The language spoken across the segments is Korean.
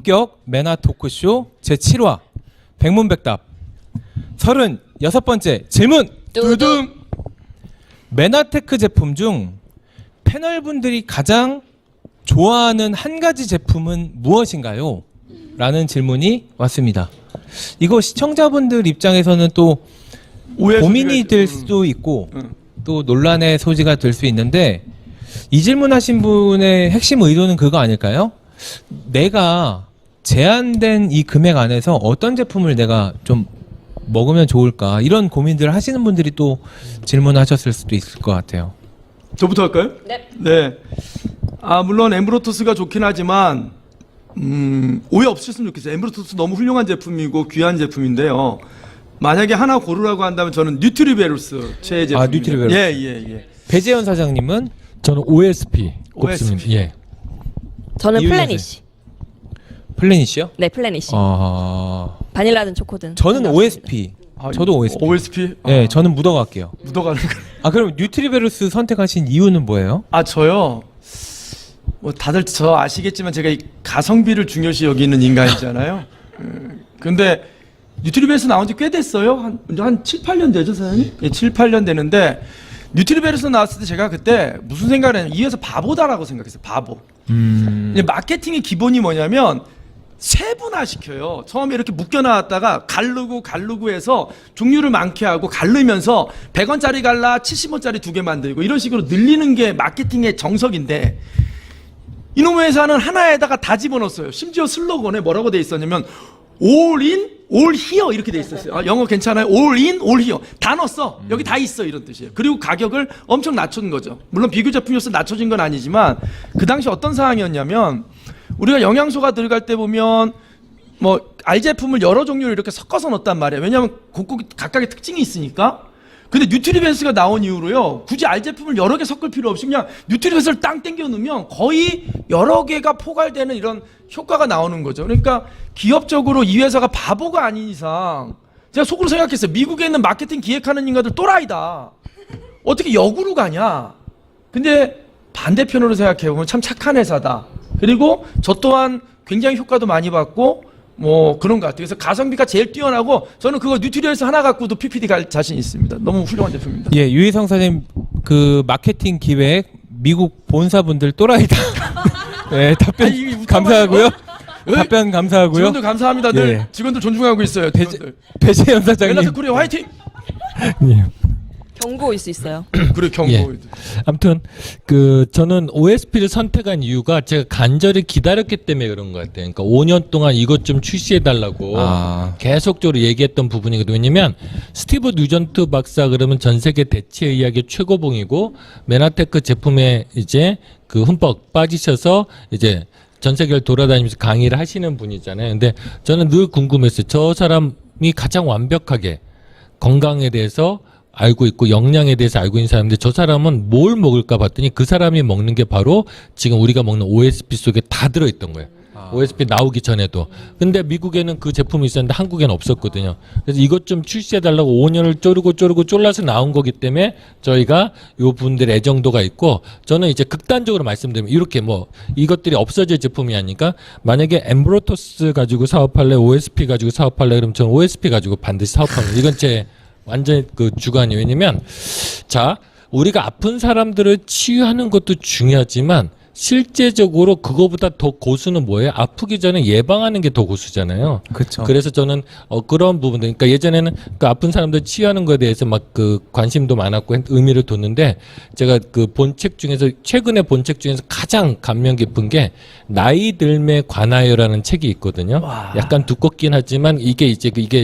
본격 메나 토크쇼 제7화 백문백답 36번째 질문. 두둥. 메나테크 제품 중 패널분들이 가장 좋아하는 한 가지 제품은 무엇인가요? 라는 질문이 왔습니다. 이거 시청자분들 입장에서는 또 고민이 될 수도 있고 또 논란의 소지가 될 수 있는데, 이 질문하신 분의 핵심 의도는 그거 아닐까요? 내가 제한된 이 금액 안에서 어떤 제품을 내가 좀 먹으면 좋을까, 이런 고민들을 하시는 분들이 또 질문하셨을 수도 있을 것 같아요. 저부터 할까요? 네. 네. 물론 엠브로토스가 좋긴 하지만 오해 없으셨으면 좋겠어요. 엠브로토스 너무 훌륭한 제품이고 귀한 제품인데요. 만약에 하나 고르라고 한다면 저는 뉴트리베루스 최애 제품. 뉴트리베루스. 예. 배재현 사장님은? 저는 OSP 꼽습니다. OSP. 예. 저는 이유는 플래니시. 플래닛이요? 네, 플래니시. 바닐라든 초코든. 저는 OSP. 저도 OSP. OSP? 네, 저는 묻어갈게요. 묻어가는 거. 그럼 뉴트리베루스 선택하신 이유는 뭐예요? 저요. 뭐 다들 저 아시겠지만 제가 이 가성비를 중요시 여기는 인간이잖아요. 근데 뉴트리베루스 나온 지 꽤 됐어요. 한 7, 8년 되죠, 사장님? 예, 7, 8년 되는데 뉴트리베루스 나왔을 때 제가 그때 무슨 생각을 했냐면 이 회사 바보다라고 생각했어요. 바보. 마케팅의 기본이 뭐냐면 세분화 시켜요. 처음에 이렇게 묶여놨다가 가르고 해서 종류를 많게 하고 갈르면서 100원짜리 갈라 70원짜리 2개 만들고 이런 식으로 늘리는 게 마케팅의 정석인데, 이놈의 회사는 하나에다가 다 집어넣었어요. 심지어 슬로건에 뭐라고 돼 있었냐면 all in, all here 이렇게 돼 있었어요. 영어 괜찮아요? all in, all here 다 넣었어. 여기 다 있어, 이런 뜻이에요. 그리고 가격을 엄청 낮춘 거죠. 물론 비교 제품이어서 낮춰진 건 아니지만 그 당시 어떤 상황이었냐면, 우리가 영양소가 들어갈 때 보면 뭐 알 제품을 여러 종류를 이렇게 섞어서 넣었단 말이에요. 왜냐하면 각각의 특징이 있으니까. 근데 뉴트리베이스가 나온 이후로요, 굳이 알 제품을 여러 개 섞을 필요 없이 그냥 뉴트리베이스를 땅 땡겨 넣으면 거의 여러 개가 포괄되는 이런 효과가 나오는 거죠. 그러니까 기업적으로 이 회사가 바보가 아닌 이상, 제가 속으로 생각했어요. 미국에 있는 마케팅 기획하는 인간들 또라이다. 어떻게 역으로 가냐. 근데 반대편으로 생각해보면 참 착한 회사다. 그리고 저 또한 굉장히 효과도 많이 받고 뭐 그런 것 같아요. 그래서 가성비가 제일 뛰어나고 저는 그거 뉴트리에서 하나 갖고도 PPT 갈 자신 있습니다. 너무 훌륭한 제품입니다. 예, 유희성 사장님 그 마케팅 기획 미국 본사분들 또라이다. 네, 답변 감사하고요. 답변 감사하고요. 직원들 감사합니다. 늘 예. 직원들 존중하고 있어요. 직원들. 배재현 사장님. 멜라스 코리아 화이팅! 예. 경고일 수 있어요. 그래, 경고. 예. 아무튼 저는 OSP를 선택한 이유가 제가 간절히 기다렸기 때문에 그런 것 같아요. 그러니까 5년 동안 이것 좀 출시해 달라고 계속적으로 얘기했던 부분이거든요. 왜냐면 스티브 뉴전트 박사 그러면 전 세계 대체 의학의 최고봉이고 메나테크 제품에 이제 그 흠뻑 빠지셔서 이제 전 세계를 돌아다니면서 강의를 하시는 분이잖아요. 근데 저는 늘 궁금했어요. 저 사람이 가장 완벽하게 건강에 대해서 알고 있고 영양에 대해서 알고 있는 사람인데 저 사람은 뭘 먹을까 봤더니 그 사람이 먹는 게 바로 지금 우리가 먹는 OSP 속에 다 들어있던 거예요. OSP 나오기 전에도. 근데 미국에는 그 제품이 있었는데 한국에는 없었거든요. 그래서 이것 좀 출시해달라고 5년을 쪼르고 졸라서 나온 거기 때문에 저희가 요 분들의 애정도가 있고, 저는 이제 극단적으로 말씀드리면 이렇게 뭐 이것들이 없어질 제품이 아니까 만약에 엠브로토스 가지고 사업할래, OSP 가지고 사업할래, 그러면 저는 OSP 가지고 반드시 사업합니다. 이건 제 완전 그 주관이에요. 왜냐면 자, 우리가 아픈 사람들을 치유하는 것도 중요하지만 실제적으로 그거보다 더 고수는 뭐예요? 아프기 전에 예방하는 게 더 고수잖아요. 그렇죠. 그렇죠. 그래서 그래서 저는 그런 부분들, 그러니까 예전에는 그 아픈 사람들 치유하는 거에 대해서 막 그 관심도 많았고 의미를 뒀는데, 제가 그 본책 중에서 최근에 본 책 중에서 가장 감명 깊은 게 나이 들매 관하여라는 책이 있거든요. 약간 두껍긴 하지만 이게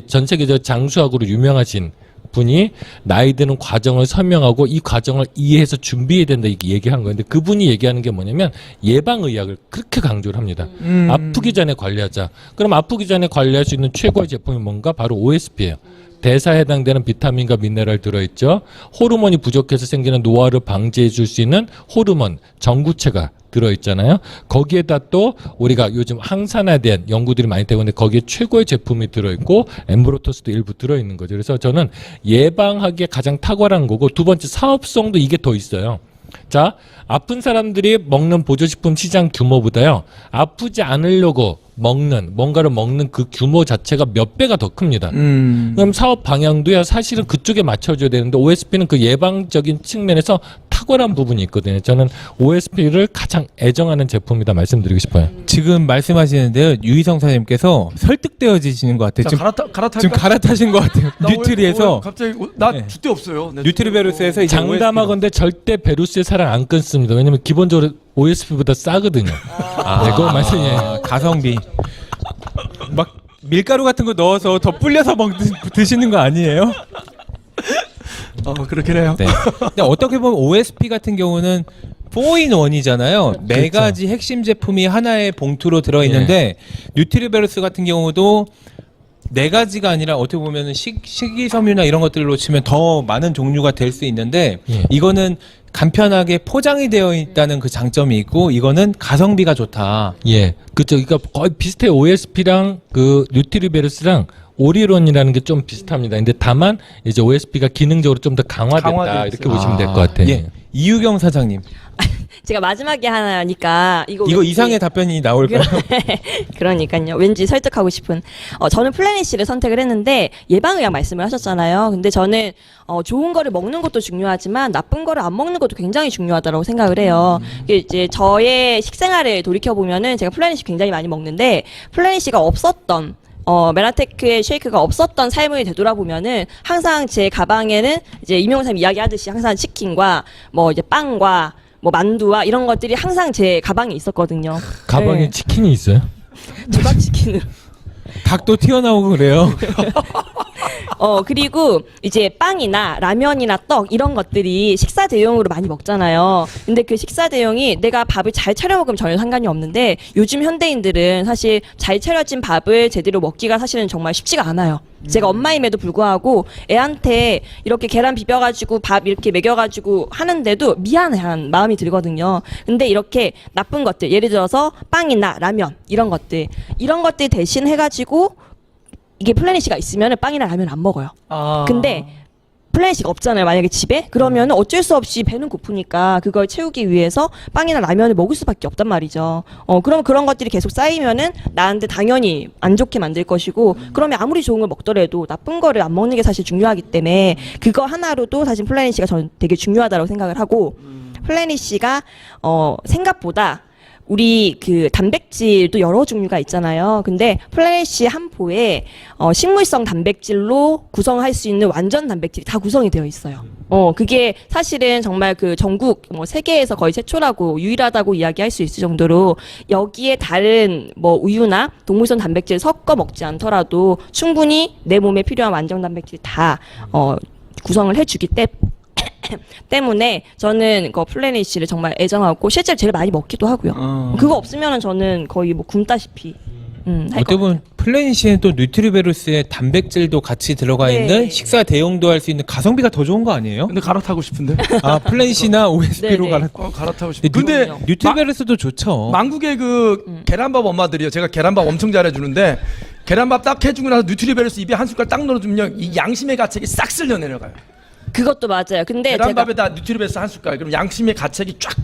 전 세계적으로 장수학으로 유명하신 분이 나이 드는 과정을 설명하고 이 과정을 이해해서 준비해야 된다 이렇게 얘기한 건데, 그분이 얘기하는 게 뭐냐면 예방의학을 그렇게 강조를 합니다. 아프기 전에 관리하자. 그럼 아프기 전에 관리할 수 있는 최고의 제품이 뭔가? 바로 OSP예요. 대사에 해당되는 비타민과 미네랄 들어있죠. 호르몬이 부족해서 생기는 노화를 방지해 줄 수 있는 호르몬 전구체가 들어있잖아요. 거기에다 또 우리가 요즘 항산화에 대한 연구들이 많이 되고 있는데 거기에 최고의 제품이 들어있고 엠브로토스도 일부 들어있는 거죠. 그래서 저는 예방하기에 가장 탁월한 거고, 두 번째 사업성도 이게 더 있어요. 자, 아픈 사람들이 먹는 보조식품 시장 규모보다요, 아프지 않으려고 뭔가를 먹는 그 규모 자체가 몇 배가 더 큽니다. 그럼 사업 방향도요, 사실은 그쪽에 맞춰줘야 되는데, OSP는 그 예방적인 측면에서 탁월한 부분이 있거든요. 저는 OSP를 가장 애정하는 제품이다 말씀드리고 싶어요. 지금 말씀하시는데요. 유희성 사장님께서 설득되어지시는 것 같아요. 자, 지금 갈아타신 것 같아요. 뉴트리에서 갑자기 나 네. 주대 없어요. 네, 뉴트리베루스에서 이제 장담하건대 절대 베루스의 사랑 안 끊습니다. 왜냐면 기본적으로 OSP보다 싸거든요. 네, 그건 말씀이에요. 가성비. 막 밀가루 같은 거 넣어서 더 불려서 드시는 거 아니에요? 그렇긴 해요. 네. 근데 어떻게 보면 OSP 같은 경우는 4in1이잖아요. 네 가지 핵심 제품이 하나의 봉투로 들어 있는데 뉴트리베루스 같은 경우도 네 가지가 아니라 어떻게 보면은 식이섬유나 이런 것들로 치면 더 많은 종류가 될 수 있는데 이거는 간편하게 포장이 되어 있다는 그 장점이 있고 이거는 가성비가 좋다. 예, 그렇죠. 그러니까 거의 비슷해요. OSP랑 그 뉴트리베루스랑 오리론이라는 게 좀 비슷합니다. 근데 다만 이제 OSP가 기능적으로 좀 더 강화됐다 이렇게 보시면 될 것 같아요. 예. 이유경 사장님. 제가 마지막에 하나니까 이거 왠지- 이상의 답변이 나올까요? 그러니까요. 왠지 설득하고 싶은. 저는 플래닛시를 선택을 했는데 예방의학 말씀을 하셨잖아요. 근데 저는 좋은 거를 먹는 것도 중요하지만 나쁜 거를 안 먹는 것도 굉장히 중요하다고 생각을 해요. 이게 이제 저의 식생활을 돌이켜 보면은 제가 플래닛시 굉장히 많이 먹는데 플래닛시가 없었던 메나테크의 쉐이크가 없었던 삶을 되돌아보면은 항상 제 가방에는 이제 이명삼 이야기하듯이 항상 치킨과 뭐 이제 빵과 뭐 만두와 이런 것들이 항상 제 가방에 있었거든요. 가방에 네. 치킨이 있어요? 조각 치킨으로. 닭도 튀어나오고 그래요. 그리고 이제 빵이나 라면이나 떡 이런 것들이 식사 대용으로 많이 먹잖아요. 근데 그 식사 대용이 내가 밥을 잘 차려 먹으면 전혀 상관이 없는데 요즘 현대인들은 사실 잘 차려진 밥을 제대로 먹기가 사실은 정말 쉽지가 않아요. 제가 엄마임에도 불구하고 애한테 이렇게 계란 비벼가지고 밥 이렇게 먹여가지고 하는데도 미안한 마음이 들거든요. 근데 이렇게 나쁜 것들, 예를 들어서 빵이나 라면 이런 것들 대신 해가지고 이게 플래닛시가 있으면 빵이나 라면 안 먹어요. 근데 플래닛시가 없잖아요. 만약에 집에 그러면 어쩔 수 없이 배는 고프니까 그걸 채우기 위해서 빵이나 라면을 먹을 수밖에 없단 말이죠. 그럼 그런 것들이 계속 쌓이면은 나한테 당연히 안 좋게 만들 것이고 그러면 아무리 좋은 걸 먹더라도 나쁜 거를 안 먹는 게 사실 중요하기 때문에 그거 하나로도 사실 플래닛시가 저는 되게 중요하다고 생각을 하고 플래닛시가 생각보다 우리 그 단백질도 여러 종류가 있잖아요. 근데 플래닛시 한 포에 식물성 단백질로 구성할 수 있는 완전 단백질이 다 구성이 되어 있어요. 그게 사실은 정말 그 전국 뭐 세계에서 거의 최초라고 유일하다고 이야기할 수 있을 정도로 여기에 다른 뭐 우유나 동물성 단백질 섞어 먹지 않더라도 충분히 내 몸에 필요한 완전 단백질이 다 구성을 해주기 때문에 저는 그 플래닛시를 정말 애정하고 실제로 제일 많이 먹기도 하고요. 그거 없으면은 저는 거의 뭐 굶다시피 할 어떻게 것 보면 플래닛시는 또 뉴트리베루스에 단백질도 같이 들어가 네. 있는 식사 대용도 할 수 있는 가성비가 더 좋은 거 아니에요? 근데 갈아타고 싶은데. 플래닛시나 OSP로 네, 네. 갈아타고 싶. 근데 근데 뉴트리베루스도 좋죠. 망국의 그 계란밥 엄마들이요. 제가 계란밥 엄청 잘해주는데 계란밥 딱 해주고 나서 뉴트리베르스 입에 한 숟갈 딱 넣어주면요, 이 양심의 가책이 싹 쓸려 내려가요. 그것도 맞아요. 근데 제가 계란밥에다 뉴트리베르스 한 숟갈, 그럼 양심의 가책이 쫙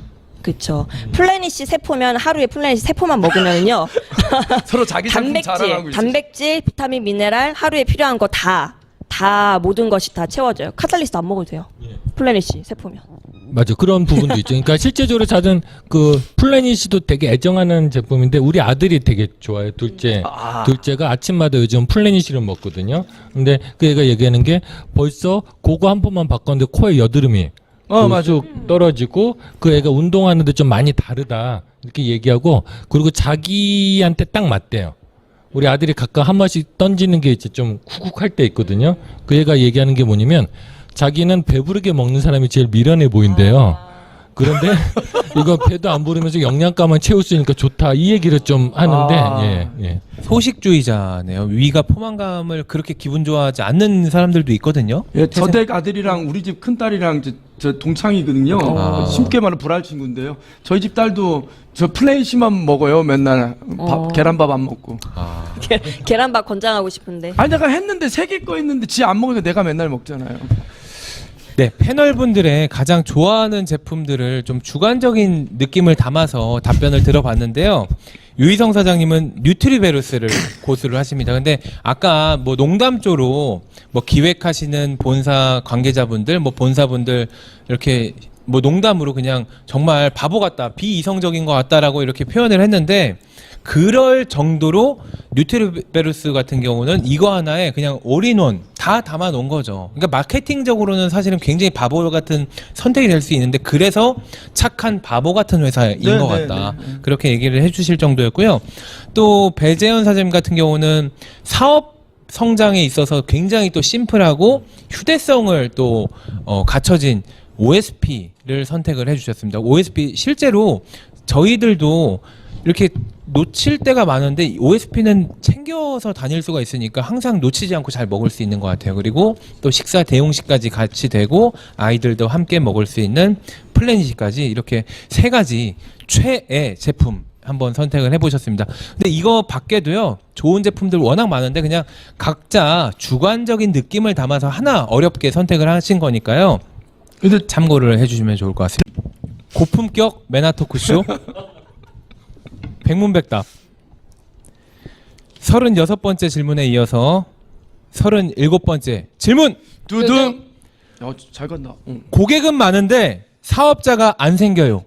그쵸. 플래닛시 세포면 하루에 플래닛시 세포만 먹으면요. 서로 자기 상품 자랑하고 있어요. 단백질, 비타민, 미네랄 하루에 필요한 거 다 모든 것이 다 채워져요. 카탈리스트 안 먹어도 돼요. 플래닛시 세포면. 맞아, 그런 부분도 있죠. 그러니까 실제적으로 저는 그 플래닛시도 되게 애정하는 제품인데 우리 아들이 되게 좋아해요. 둘째가 아침마다 요즘 플래닛시를 먹거든요. 근데 그 애가 얘기하는 게 벌써 그거 한 번만 바꿨는데 코에 여드름이 쑥 떨어지고 그 애가 운동하는데 좀 많이 다르다 이렇게 얘기하고, 그리고 자기한테 딱 맞대요. 우리 아들이 가끔 한 번씩 던지는 게 이제 좀 쿡쿡할 때 있거든요. 그 애가 얘기하는 게 뭐냐면 자기는 배부르게 먹는 사람이 제일 미련해 보인대요. 그런데 이거 배도 안 부르면서 영양가만 채울 수 있으니까 좋다 이 얘기를 좀 하는데 예. 소식주의자네요. 위가 포만감을 그렇게 기분 좋아하지 않는 사람들도 있거든요. 예, 저댁 아들이랑 우리 집 큰 딸이랑 저 동창이거든요. 쉽게 말하면 불알 친구인데요. 저희 집 딸도 저 플레이시만 먹어요. 맨날 계란밥 안 먹고. 계란밥 권장하고 싶은데. 아니 내가 했는데 3개 거 했는데 지 안 먹으니까 내가 맨날 먹잖아요. 네, 패널분들의 가장 좋아하는 제품들을 좀 주관적인 느낌을 담아서 답변을 들어봤는데요. 유희성 사장님은 뉴트리베루스를 고수를 하십니다. 근데 아까 뭐 농담조로 뭐 기획하시는 본사 관계자분들, 뭐 본사분들 이렇게 뭐 농담으로 그냥 정말 바보 같다, 비이성적인 것 같다라고 이렇게 표현을 했는데 그럴 정도로 뉴트리베루스 같은 경우는 이거 하나에 그냥 올인원 다 담아 놓은 거죠. 그러니까 마케팅적으로는 사실은 굉장히 바보 같은 선택이 될 수 있는데 그래서 착한 바보 같은 회사인 네, 것 네, 같다. 네, 네. 그렇게 얘기를 해주실 정도였고요. 또 배재현 사장님 같은 경우는 사업 성장에 있어서 굉장히 또 심플하고 휴대성을 또 갖춰진 OSP를 선택을 해주셨습니다. OSP 실제로 저희들도 이렇게 놓칠 때가 많은데 OSP는 챙겨서 다닐 수가 있으니까 항상 놓치지 않고 잘 먹을 수 있는 것 같아요. 그리고 또 식사 대용식까지 같이 되고 아이들도 함께 먹을 수 있는 플래닛까지 이렇게 세 가지 최애 제품 한번 선택을 해보셨습니다. 근데 이거 밖에도요 좋은 제품들 워낙 많은데 그냥 각자 주관적인 느낌을 담아서 하나 어렵게 선택을 하신 거니까요. 근데 참고를 해주시면 좋을 것 같습니다. 고품격 매나토크쇼 백문백답 36번째 질문에 이어서 37번째 질문. 두둥. 잘 갔나? 고객은 많은데 사업자가 안 생겨요.